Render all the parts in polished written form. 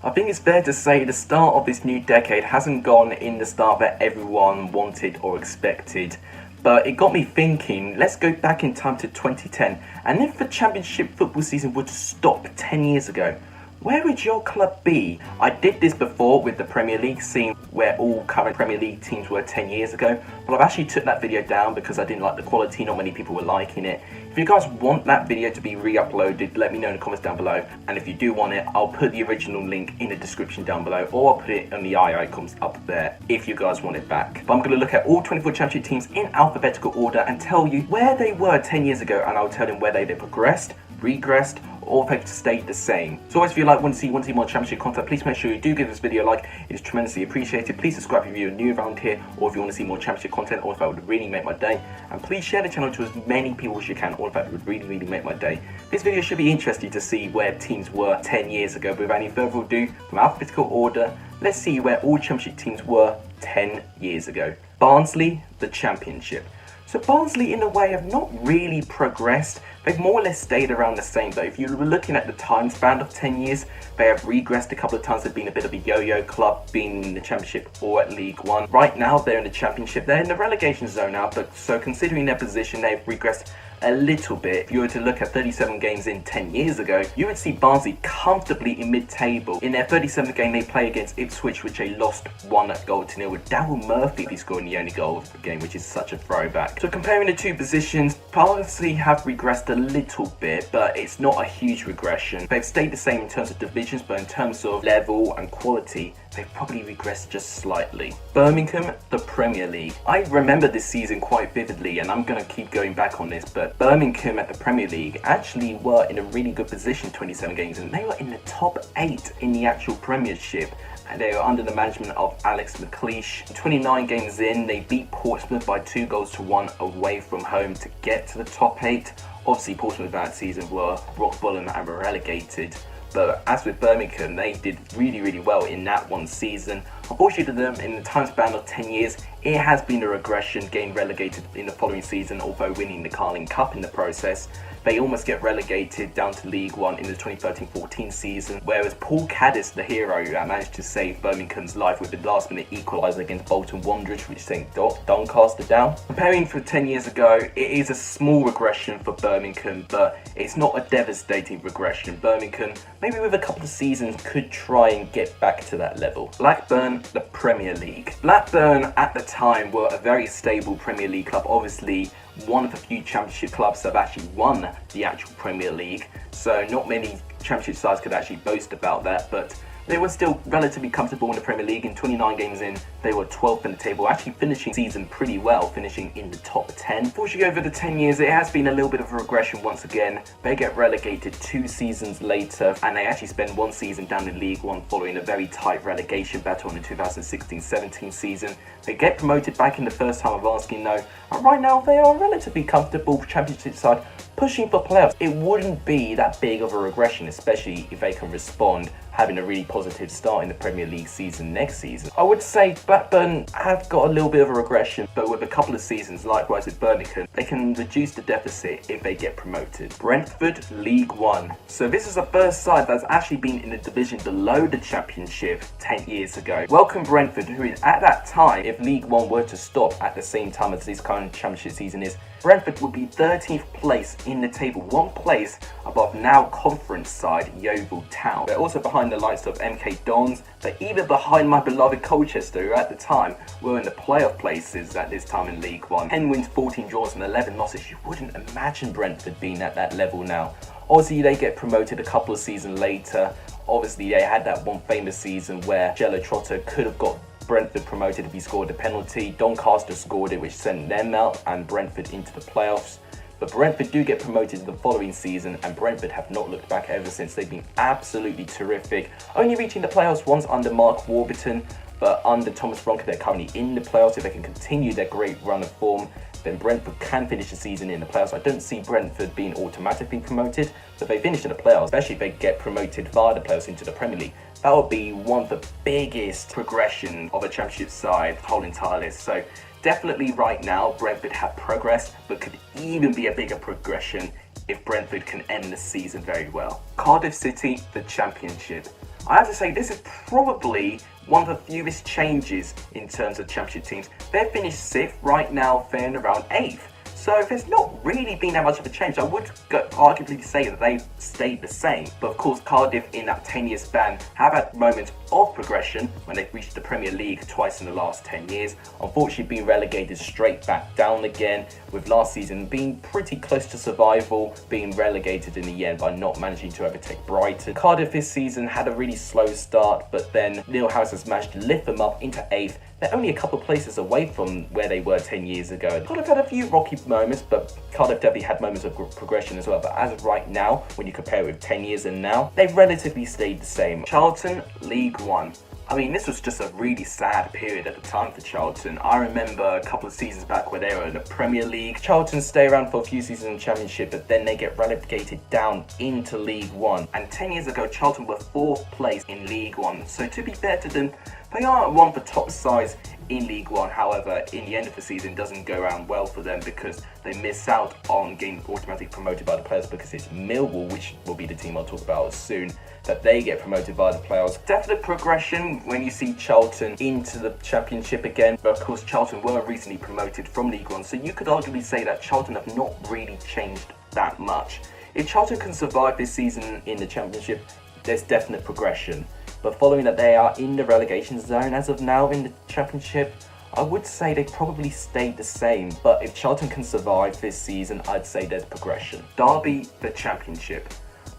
I think it's fair to say the start of this new decade hasn't gone in the start that everyone wanted or expected. But it got me thinking, let's go back in time to 2010, and if the championship football season were to stop 10 years ago, where would your club be? I did this before with the Premier League, seeing where all current Premier League teams were 10 years ago, but I've actually took that video down because I didn't like the quality, not many people were liking it. If you guys want that video to be re-uploaded, let me know in the comments down below, and if you do want it, I'll put the original link in the description down below, or I'll put it on the eye icons up there if you guys want it back. But I'm going to look at all 24 championship teams in alphabetical order and tell you where they were 10 years ago, and I'll tell them whether they progressed, regressed, or if they've stayed the same. So always, if you want to see more championship content, please make sure you do give this video a like. It is tremendously appreciated. Please subscribe if you're new around here, or if you want to see more championship content, or if that would really make my day. And please share the channel to as many people as you can, or if that would really make my day. This video should be interesting to see where teams were 10 years ago. But without any further ado, from alphabetical order, let's see where all championship teams were 10 years ago. Barnsley, the championship. So Barnsley, in a way, have not really progressed. They've more or less stayed around the same, though. If you were looking at the time span of 10 years, they have regressed a couple of times. They've been a bit of a yo-yo club, being in the Championship or at League One. Right now, they're in the Championship. They're in the relegation zone now, but so considering their position, they've regressed a little bit. If you were to look at 37 games in 10 years ago, you would see Barnsley comfortably in mid-table. In their 37th game, they play against Ipswich, which they lost 1-0 with Daryl Murphy scoring the only goal of the game, which is such a throwback. So comparing the two positions, Barnsley have regressed a little bit, but it's not a huge regression. They've stayed the same in terms of divisions, but in terms of level and quality, they've probably regressed just slightly. Birmingham, the Premier League. I remember this season quite vividly, and I'm going to keep going back on this, but Birmingham at the Premier League actually were in a really good position 27 games, and they were in the top 8 in the actual Premiership. And they were under the management of Alex McLeish. 29 games in, they beat Portsmouth by 2-1 away from home to get to the top 8. Obviously, Portsmouth that season were rock bottom and were relegated. But as with Birmingham, they did really well in that one season. Unfortunately to them, in the time span of 10 years, it has been a regression, getting relegated in the following season, although winning the Carling Cup in the process. They almost get relegated down to League One in the 2013-14 season, whereas Paul Caddis, the hero, managed to save Birmingham's life with the last-minute equaliser against Bolton Wanderers, which sent Doncaster down. Comparing for 10 years ago, it is a small regression for Birmingham, but it's not a devastating regression. Birmingham, maybe with a couple of seasons, could try and get back to that level. Blackburn, the Premier League. Blackburn at the time were a very stable Premier League club, obviously one of the few championship clubs that have actually won the actual Premier League, so not many championship sides could actually boast about that, but they were still relatively comfortable in the Premier League. In 29 games in, they were 12th in the table, actually finishing the season pretty well, finishing in the top 10. Unfortunately, over the 10 years, it has been a little bit of a regression once again. They get relegated 2 seasons later, and they actually spend 1 season down in League One following a very tight relegation battle in the 2016-17 season. They get promoted back in the first time of asking though, and right now they are a relatively comfortable championship side pushing for playoffs. It wouldn't be that big of a regression, especially if they can respond, having a really positive start in the Premier League season next season. I would say Blackburn have got a little bit of a regression, but with a couple of seasons, likewise with Birmingham, they can reduce the deficit if they get promoted. Brentford, League One. So this is the first side that's actually been in the division below the Championship 10 years ago. Welcome Brentford, who at that time, if League One were to stop at the same time as this current Championship season is, Brentford would be 13th place in the table, 1 place above now conference side Yeovil Town. They're also behind the likes of MK Dons. They're even behind my beloved Colchester, who at the time were in the playoff places at this time in League One. 10 wins, 14 draws and 11 losses. You wouldn't imagine Brentford being at that level now. Obviously, they get promoted a couple of seasons later. Obviously, they had that one famous season where Jello Trotter could have got Brentford promoted if he scored a penalty. Doncaster scored it, which sent them out and Brentford into the playoffs. But Brentford do get promoted the following season, and Brentford have not looked back ever since. They've been absolutely terrific, only reaching the playoffs once under Mark Warburton, but under Thomas Ronke they're currently in the playoffs. If they can continue their great run of form, then Brentford can finish the season in the playoffs. I don't see Brentford being automatically promoted, but if they finish in the playoffs, especially if they get promoted via the playoffs into the Premier League, that would be one of the biggest progression of a championship side whole entire list. So definitely right now Brentford have progressed, but could even be a bigger progression if Brentford can end the season very well. Cardiff City, the Championship. I have to say this is probably one of the fewest changes in terms of championship teams. They've finished 6th, right now faring around 8th. So there's not really been that much of a change. I would arguably say that they've stayed the same. But of course, Cardiff in that 10-year span have had moments of progression when they've reached the Premier League twice in the last 10 years. Unfortunately, being relegated straight back down again, with last season being pretty close to survival, being relegated in the end by not managing to overtake Brighton. Cardiff this season had a really slow start, but then Neil Harris has managed to lift them up into 8th. They're only a couple of places away from where they were 10 years ago. Cardiff had a few rocky moments, but Cardiff definitely had moments of progression as well. But as of right now, when you compare it with 10 years and now, they've relatively stayed the same. Charlton, League One. I mean, this was just a really sad period at the time for Charlton. I remember a couple of seasons back where they were in the Premier League. Charlton stay around for a few seasons in the Championship, but then they get relegated down into League One. And 10 years ago, Charlton were 4th place in League One. So to be fair to them, they are one of the top sides in League One. However, in the end of the season, it doesn't go around well for them because they miss out on getting automatically promoted by the players, because it's Millwall, which will be the team I'll talk about soon, that they get promoted by the playoffs. Definite progression when you see Charlton into the Championship again. But of course, Charlton were recently promoted from League One, so you could arguably say that Charlton have not really changed that much. If Charlton can survive this season in the Championship, there's definite progression. But following that they are in the relegation zone as of now in the Championship, I would say they probably stayed the same. But if Charlton can survive this season, I'd say there's progression. Derby, the Championship.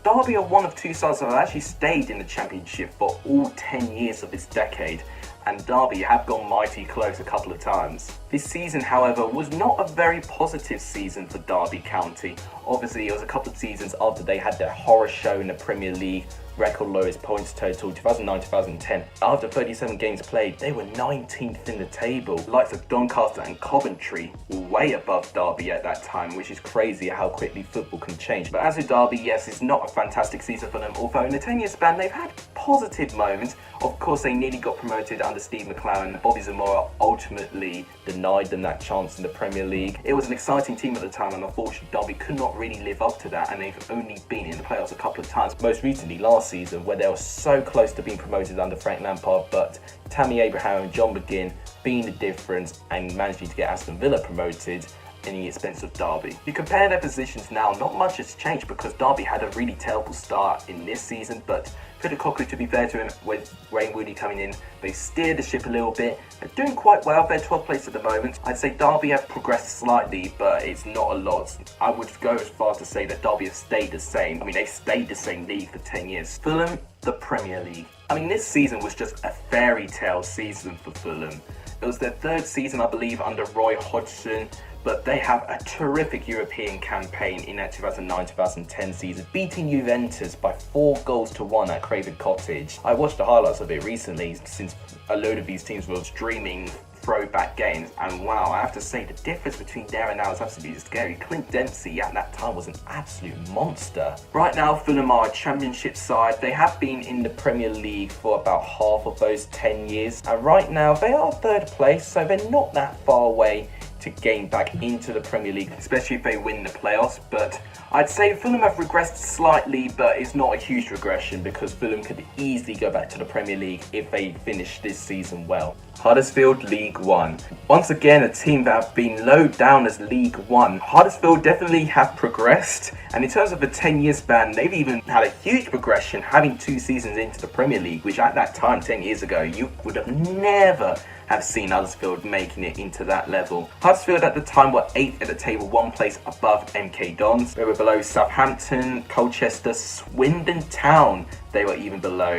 Derby are one of two sides that have actually stayed in the Championship for all 10 years of this decade, and Derby have gone mighty close a couple of times. This season, however, was not a very positive season for Derby County. Obviously, it was a couple of seasons after they had their horror show in the Premier League, record lowest points total, 2009-2010. After 37 games played, they were 19th in the table. The likes of Doncaster and Coventry were way above Derby at that time, which is crazy how quickly football can change. But as with Derby, yes, it's not a fantastic season for them, although in the 10-year span, they've had positive moments. Of course, they nearly got promoted under Steve McLaren. Bobby Zamora ultimately denied them that chance in the Premier League. It was an exciting team at the time, and unfortunately, Derby could not really live up to that, and they've only been in the playoffs a couple of times. Most recently, last season, where they were so close to being promoted under Frank Lampard, but Tammy Abraham and John McGinn being the difference and managing to get Aston Villa promoted at the expense of Derby. You compare their positions now, not much has changed because Derby had a really terrible start in this season, but Koku, to be fair to him, with Wayne Rooney coming in, they steered the ship a little bit. They're doing quite well. They're 12th place at the moment. I'd say Derby have progressed slightly, but it's not a lot. I would go as far as to say that Derby have stayed the same. I mean, they've stayed the same league for 10 years. Fulham, the Premier League. I mean, this season was just a fairy tale season for Fulham. It was their 3rd season, I believe, under Roy Hodgson, but they have a terrific European campaign in that 2009-2010 season, beating Juventus by 4-1 at Craven Cottage. I watched the highlights of it recently, since a load of these teams were streaming throwback games, and wow, I have to say the difference between there and now is absolutely scary. Clint Dempsey at that time was an absolute monster. Right now, Fulham are a Championship side. They have been in the Premier League for about half of those 10 years, and right now they are 3rd place, so they're not that far away to gain back into the Premier League, especially if they win the playoffs. But I'd say Fulham have regressed slightly, but it's not a huge regression because Fulham could easily go back to the Premier League if they finish this season well. Huddersfield, League One. Once again, a team that have been low down as League One. Huddersfield definitely have progressed, and in terms of a 10-year span, they've even had a huge progression, having 2 seasons into the Premier League, which at that time, 10 years ago, you would have never have seen Huddersfield making it into that level. Huddersfield at the time were 8th at the table, 1 place above MK Dons. They were below Southampton, Colchester, Swindon Town. They were even below.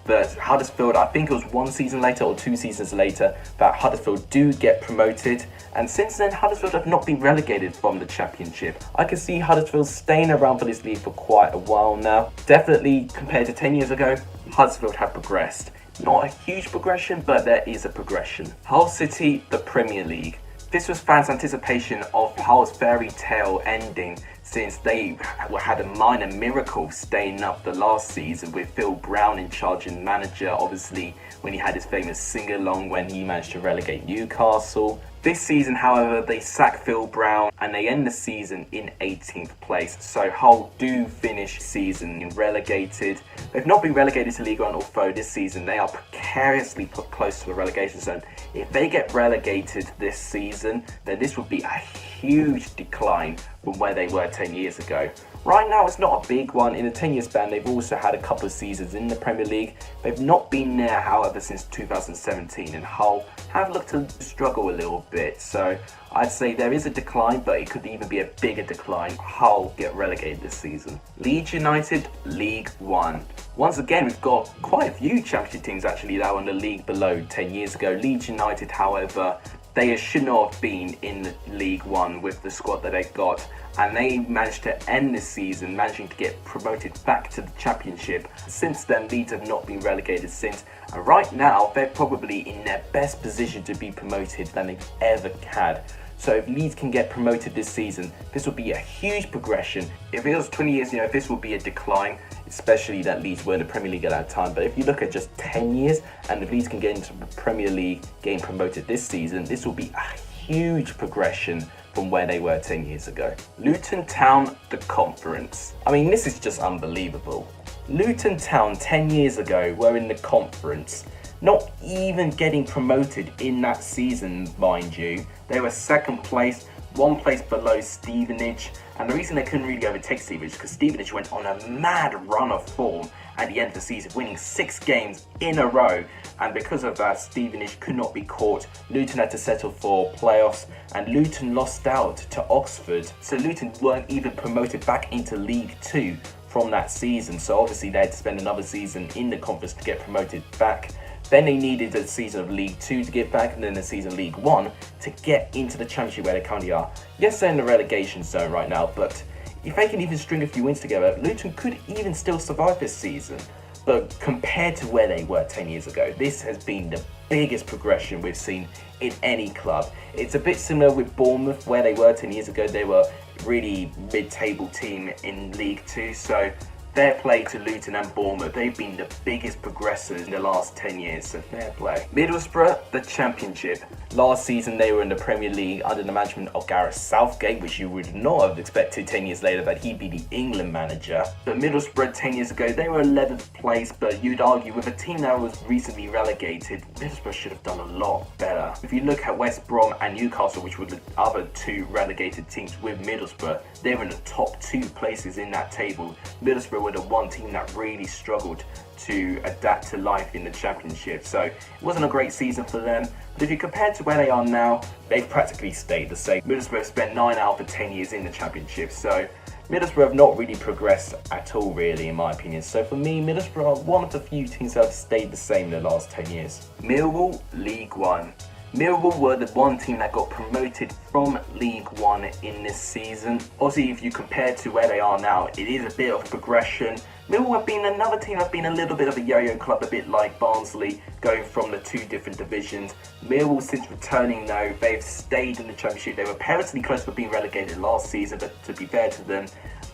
But Huddersfield, I think it was 1 season later or 2 seasons later, that Huddersfield do get promoted. And since then, Huddersfield have not been relegated from the Championship. I can see Huddersfield staying around for this league for quite a while now. Definitely, compared to 10 years ago, Huddersfield have progressed. Not a huge progression, but there is a progression. Hull City, the Premier League. This was fans' anticipation of Hull's fairy tale ending, since they had a minor miracle staying up the last season with Phil Brown in charge and manager, obviously when he had his famous sing-along when he managed to relegate Newcastle. This season, however, they sack Phil Brown and they end the season in 18th place. So Hull do finish season relegated. They've not been relegated to League One, although this season they are precariously put close to the relegation zone. If they get relegated this season, then this would be a huge decline from where they were 10 years ago. Right now, it's not a big one. In a 10-year span, they've also had a couple of seasons in the Premier League. They've not been there, however, since 2017, and Hull have looked to struggle a little bit. So I'd say there is a decline, but it could even be a bigger decline. Hull get relegated this season. Leeds United, League One. Once again, we've got quite a few Championship teams actually that were in the league below 10 years ago. Leeds United, however, they should not have been in the League One with the squad that they got, and they managed to end this season managing to get promoted back to the Championship. Since then, Leeds have not been relegated since, and right now they're probably in their best position to be promoted than they've ever had. So if Leeds can get promoted this season, this will be a huge progression. If it was 20 years, this will be a decline, especially that Leeds were in the Premier League at that time. But if you look at just 10 years, and if Leeds can get into the Premier League, getting promoted this season, this will be a huge progression from where they were 10 years ago. Luton Town, the Conference. I mean, this is just unbelievable. Luton Town 10 years ago were in the Conference, not even getting promoted in that season, mind you. They were second place, one place below Stevenage, and the reason they couldn't really overtake Stevenage is because Stevenage went on a mad run of form at the end of the season, winning 6 games in a row, and because of that, Stevenage could not be caught. Luton had to settle for playoffs, and Luton lost out to Oxford, so Luton weren't even promoted back into League 2 from that season, so obviously they had to spend another season in the conference to get promoted back. Then they needed a season of League 2 to get back, and then a season of League 1 to get into the Championship where they currently are. Yes, they're in the relegation zone right now, but if they can even string a few wins together, Luton could even still survive this season. But compared to where they were 10 years ago, this has been the biggest progression we've seen in any club. It's a bit similar with Bournemouth, where they were 10 years ago. They were really mid-table team in League 2, so fair play to Luton and Bournemouth. They've been the biggest progressors in the last 10 years, so fair play. Middlesbrough, the Championship. Last season they were in the Premier League under the management of Gareth Southgate, which you would not have expected 10 years later that he'd be the England manager. But Middlesbrough 10 years ago, they were 11th place, but you'd argue with a team that was recently relegated, Middlesbrough should have done a lot better. If you look at West Brom and Newcastle, which were the other 2 relegated teams with Middlesbrough, they were in the top 2 places in that table. Middlesbrough were the one team that really struggled to adapt to life in the Championship, so it wasn't a great season for them. But if you compare to where they are now, they've practically stayed the same. Middlesbrough spent 9 out of 10 years in the Championship, so Middlesbrough have not really progressed at all, really, in my opinion. So for me, Middlesbrough are one of the few teams that have stayed the same in the last 10 years. Millwall, League One. Millwall were the one team that got promoted from League One in this season. Obviously, if you compare to where they are now, it is a bit of progression. Millwall have been another team that have been a little bit of a yo-yo club, a bit like Barnsley, going from the 2 different divisions. Millwall, since returning though, they've stayed in the Championship. They were perilously close to being relegated last season, but to be fair to them,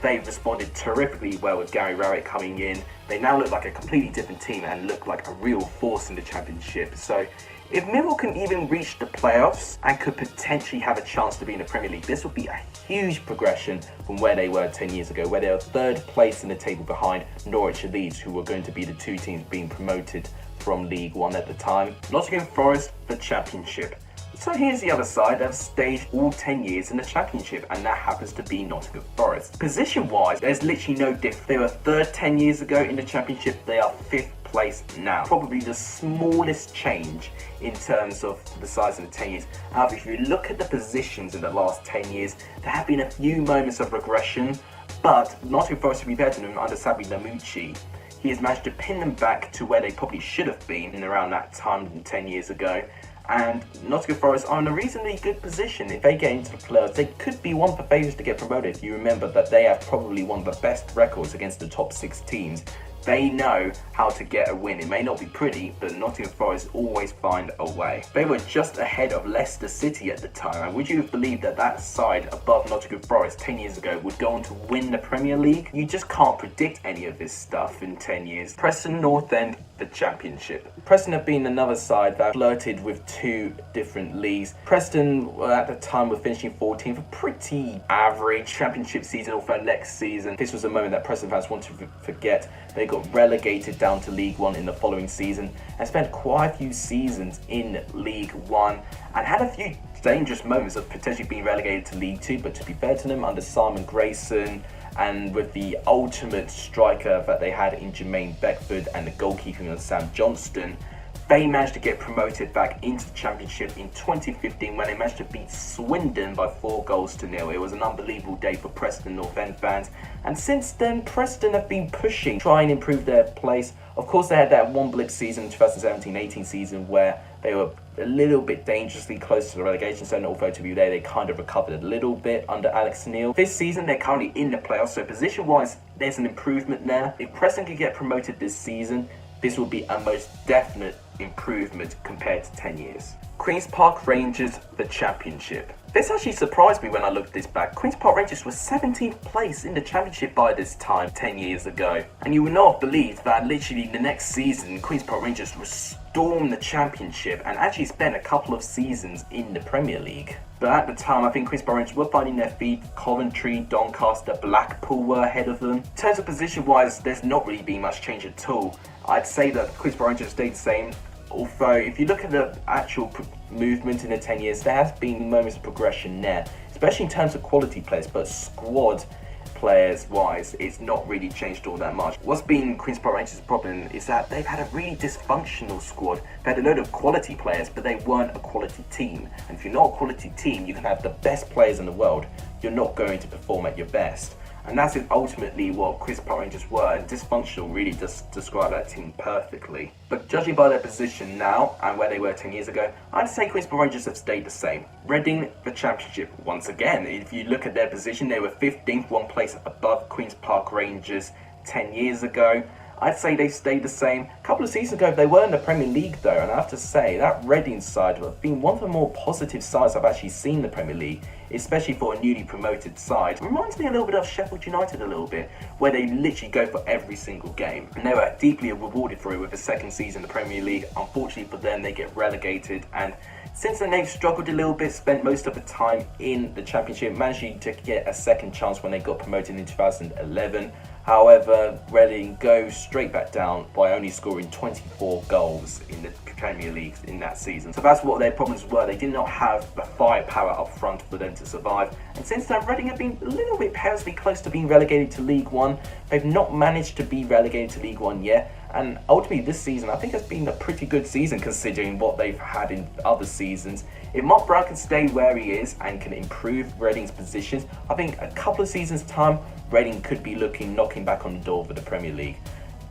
they've responded terrifically well with Gary Rowett coming in. They now look like a completely different team and look like a real force in the Championship. So if Millwall can even reach the playoffs and could potentially have a chance to be in the Premier League, this would be a huge progression from where they were 10 years ago, where they were 3rd place in the table behind Norwich and Leeds, who were going to be the 2 teams being promoted from League One at the time. Nottingham Forest, the Championship. So here's the other side that have stayed all 10 years in the Championship, and that happens to be Nottingham Forest. Position-wise, there's literally no difference. They were 3rd 10 years ago in the Championship, they are 5th place now. Probably the smallest change in terms of the size of the 10 years. However, if you look at the positions in the last 10 years, there have been a few moments of regression, but Nottingham Forest, to be better than them under Sabi Lamucci, he has managed to pin them back to where they probably should have been in around that time 10 years ago. And Nottingham Forest are in a reasonably good position. If they get into the playoffs, they could be one of the favourites to get promoted. You remember that they have probably one of the best records against the top 6 teams. They know how to get a win. It may not be pretty, but Nottingham Forest always find a way. They were just ahead of Leicester City at the time, and would you have believed that that side above Nottingham Forest 10 years ago would go on to win the Premier League? You just can't predict any of this stuff in 10 years. Preston North End, the Championship. Preston have been another side that flirted with two different leagues. Preston at the time were finishing 14th, a pretty average Championship season, although next season, this was a moment that Preston fans wanted to forget. They got relegated down to League One in the following season and spent quite a few seasons in League One and had a few dangerous moments of potentially being relegated to League Two, but to be fair to them, under Simon Grayson and with the ultimate striker that they had in Jermaine Beckford and the goalkeeping of Sam Johnston, they managed to get promoted back into the Championship in 2015 when they managed to beat Swindon by 4-0. It was an unbelievable day for Preston North End fans, and since then Preston have been pushing, trying to improve their place. Of course, they had that one blip season, 2017-18 season, where they were a little bit dangerously close to the relegation zone, although to be there, they kind of recovered a little bit under Alex Neil. This season, they're currently in the playoffs, so position-wise, there's an improvement there. If Preston could get promoted this season, this will be a most definite improvement compared to 10 years. Queen's Park Rangers, the Championship. This actually surprised me when I looked this back. Queen's Park Rangers were 17th place in the Championship by this time, 10 years ago. And you would not have believed that literally the next season, Queen's Park Rangers would storm the Championship and actually spend a couple of seasons in the Premier League. But at the time, I think Queen's Park Rangers were finding their feet. Coventry, Doncaster, Blackpool were ahead of them. In terms of position-wise, there's not really been much change at all. I'd say that Queen's Park Rangers stayed the same. Although, if you look at the actual movement in the 10 years, there has been moments of progression there, especially in terms of quality players, but squad players-wise, it's not really changed all that much. What's been Queen's Park Rangers' problem is that they've had a really dysfunctional squad. They had a load of quality players, but they weren't a quality team. And if you're not a quality team, you can have the best players in the world, you're not going to perform at your best. And that's ultimately what Queen's Park Rangers were, and dysfunctional really does describe that team perfectly. But judging by their position now and where they were 10 years ago, I'd say Queen's Park Rangers have stayed the same. Reading the Championship once again. If you look at their position, they were 15th, one place above Queen's Park Rangers 10 years ago. I'd say they've stayed the same. A couple of seasons ago, they were in the Premier League though, and I have to say, that Reading side have been one of the more positive sides I've actually seen in the Premier League, especially for a newly promoted side. It reminds me a little bit of Sheffield United a little bit, where they literally go for every single game. And they were deeply rewarded for it with a second season in the Premier League. Unfortunately for them, they get relegated, and since then they've struggled a little bit, spent most of the time in the Championship, managing to get a second chance when they got promoted in 2011. However, Reading go straight back down by only scoring 24 goals in the Premier League in that season. So that's what their problems were. They did not have the firepower up front for them to survive. And since then, Reading have been a little bit perilously close to being relegated to League One. They've not managed to be relegated to League One yet. And ultimately this season, I think has been a pretty good season considering what they've had in other seasons. If Mark Brown can stay where he is and can improve Reading's positions, I think a couple of seasons time, Reading could be knocking back on the door for the Premier League.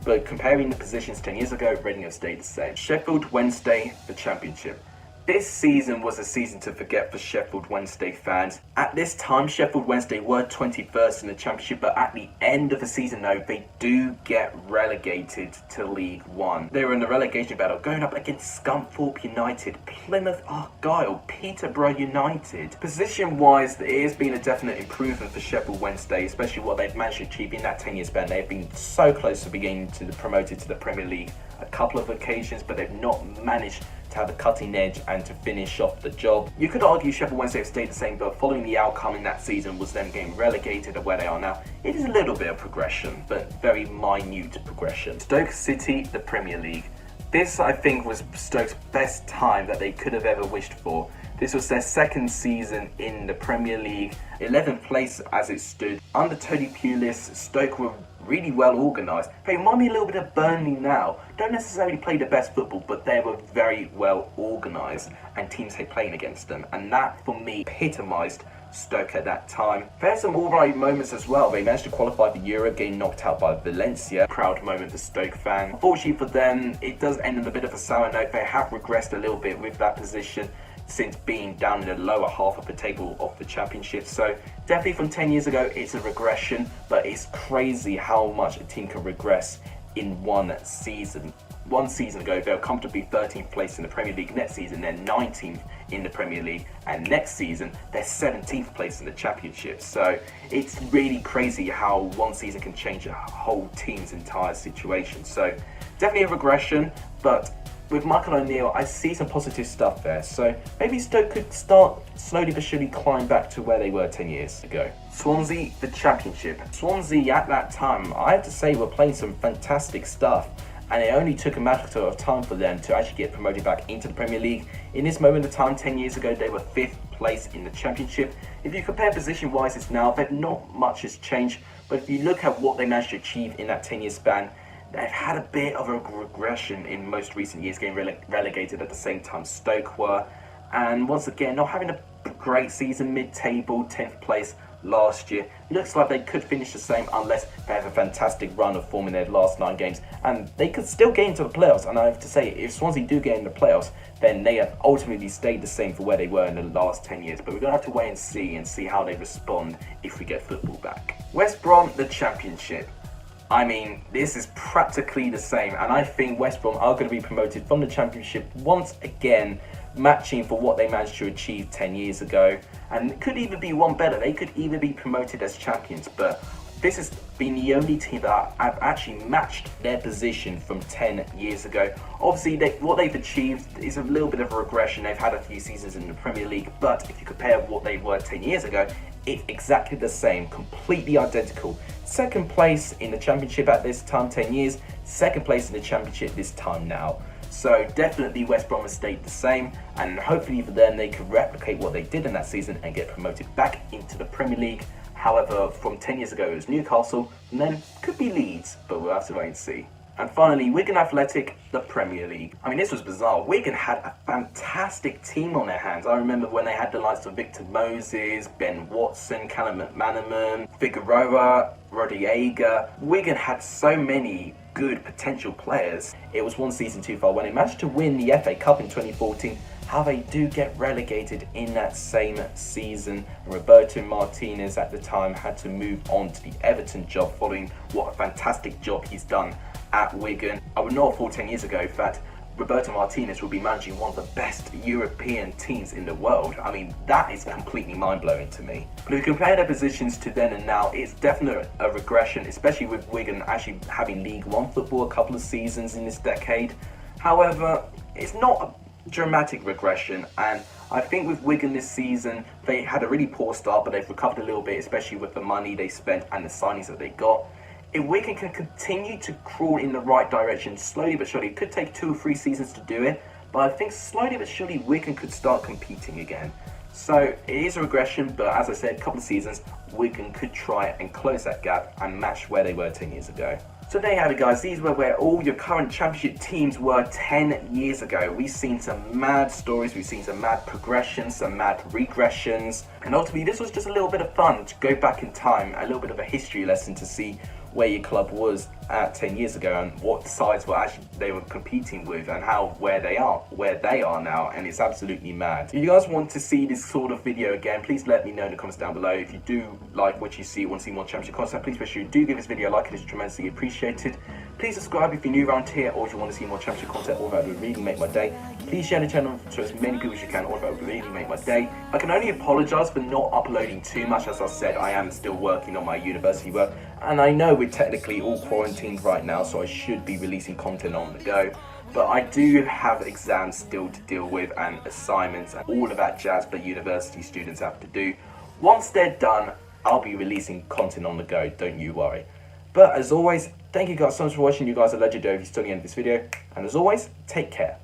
But comparing the positions 10 years ago, Reading have stayed the same. Sheffield Wednesday, the Championship. This season was a season to forget for Sheffield Wednesday fans. At this time, Sheffield Wednesday were 21st in the Championship, but at the end of the season, though, they do get relegated to League One. They were in the relegation battle, going up against Scunthorpe United, Plymouth Argyle, Peterborough United. Position-wise, it has been a definite improvement for Sheffield Wednesday, especially what they've managed to achieve in that 10-year span. They've been so close to being promoted to the Premier League a couple of occasions, but they've not managed to have a cutting edge and to finish off the job. You could argue Sheffield Wednesday have stayed the same, but following the outcome in that season was them getting relegated to where they are now. It is a little bit of progression, but very minute progression. Stoke City, the Premier League. This, I think, was Stoke's best time that they could have ever wished for. This was their second season in the Premier League, 11th place as it stood. Under Tony Pulis, Stoke were really well organised. They remind me a little bit of Burnley now. Don't necessarily play the best football, but they were very well organised and teams hate playing against them. And that, for me, epitomised Stoke at that time. They had some alright moments as well. They managed to qualify for Euro, getting knocked out by Valencia. Proud moment for Stoke fan. Unfortunately for them, it does end on a bit of a sour note. They have regressed a little bit with that position since being down in the lower half of the table of the Championship. So definitely from 10 years ago, it's a regression, but it's crazy how much a team can regress in one season. One season ago, they were comfortably 13th place in the Premier League. Next season, they're 19th in the Premier League. And next season, they're 17th place in the Championship. So it's really crazy how one season can change a whole team's entire situation. So definitely a regression, but with Michael O'Neill, I see some positive stuff there. So maybe Stoke could start slowly but surely climb back to where they were 10 years ago. Swansea, the Championship. Swansea at that time, I have to say, were playing some fantastic stuff. And it only took a matter of time for them to actually get promoted back into the Premier League. In this moment of time, 10 years ago, they were 5th place in the Championship. If you compare position-wise, it's now, not much has changed. But if you look at what they managed to achieve in that 10-year span, they've had a bit of a regression in most recent years, getting relegated at the same time Stoke were. And once again, not having a great season, mid-table, 10th place last year. Looks like they could finish the same unless they have a fantastic run of form in their last 9 games. And they could still get into the playoffs. And I have to say, if Swansea do get in the playoffs, then they have ultimately stayed the same for where they were in the last 10 years. But we're going to have to wait and see how they respond if we get football back. West Brom, the Championship. I mean, this is practically the same, and I think West Brom are going to be promoted from the Championship once again, matching for what they managed to achieve 10 years ago. And it could even be one better. They could even be promoted as champions, but this has been the only team that have actually matched their position from 10 years ago. Obviously, what they've achieved is a little bit of a regression. They've had a few seasons in the Premier League, but if you compare what they were 10 years ago, it's exactly the same, completely identical. Second place in the Championship at this time, 10 years. Second place in the Championship this time now. So definitely West Brom has stayed the same, and hopefully for them they could replicate what they did in that season and get promoted back into the Premier League. However, from 10 years ago it was Newcastle, and then could be Leeds, but we'll have to wait and see. And finally, Wigan Athletic, the Premier League. I mean, this was bizarre. Wigan had a fantastic team on their hands. I remember when they had the likes of Victor Moses, Ben Watson, Callum McManaman, Figueroa, Rodallega. Wigan had so many good potential players. It was one season too far when they managed to win the FA Cup in 2014. How they do get relegated in that same season. And Roberto Martinez at the time had to move on to the Everton job following what a fantastic job he's done at Wigan. I would not have thought 10 years ago that Roberto Martinez will be managing one of the best European teams in the world. I mean, that is completely mind-blowing to me. But if you compare their positions to then and now, it's definitely a regression, especially with Wigan actually having League One football a couple of seasons in this decade. However, it's not a dramatic regression, and I think with Wigan this season, they had a really poor start, but they've recovered a little bit, especially with the money they spent and the signings that they got. If Wigan can continue to crawl in the right direction, slowly but surely, it could take 2 or 3 seasons to do it, but I think slowly but surely Wigan could start competing again. So it is a regression, but as I said, a couple of seasons, Wigan could try and close that gap and match where they were 10 years ago. So there you have it, guys. These were where all your current Championship teams were 10 years ago. We've seen some mad stories, we've seen some mad progressions, some mad regressions, and ultimately this was just a little bit of fun to go back in time, a little bit of a history lesson to see where your club was at 10 years ago and what sides were actually they were competing with and where they are now, and it's absolutely mad. If you guys want to see this sort of video again, please let me know in the comments down below. If you do like what you see, want to see more Championship content, please make sure you do give this video a like. It is tremendously appreciated. Please subscribe if you're new around here, or if you want to see more Championship content, or that would really make my day. Please share the channel to as many people as you can, or that would really make my day. I can only apologise for not uploading too much. As I said, I am still working on my university work, and I know we're technically all quarantined right now, so I should be releasing content on the go. But I do have exams still to deal with and assignments and all of that jazz that university students have to do. Once they're done, I'll be releasing content on the go, don't you worry. But as always, thank you guys so much for watching. You guys are legendary if you're still at the end of this video. And as always, take care.